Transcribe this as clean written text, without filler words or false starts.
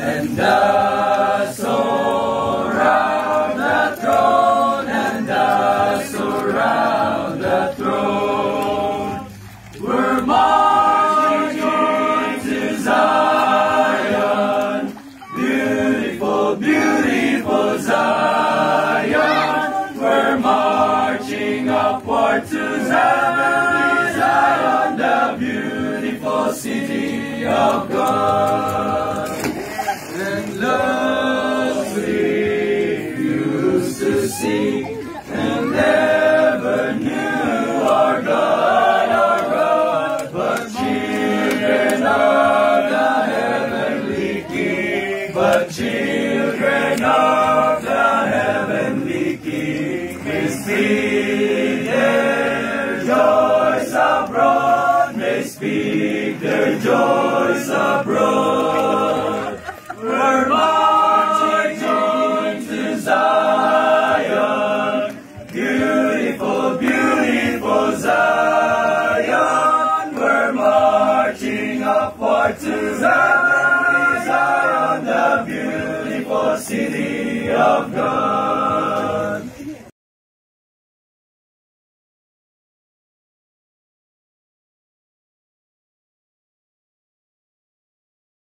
and us around the throne, and us around the throne. We're marching to Zion, beautiful, beautiful Zion. We're marching upward to heavenly Zion, the beautiful city of God. And love we used to see, and never knew our God, but children of the heavenly King, but children of the heavenly King. May speak their joys abroad, may speak their joys abroad. We're marching to Zion, beautiful, beautiful Zion. We're marching upward to heavenly Zion, the beautiful city of God.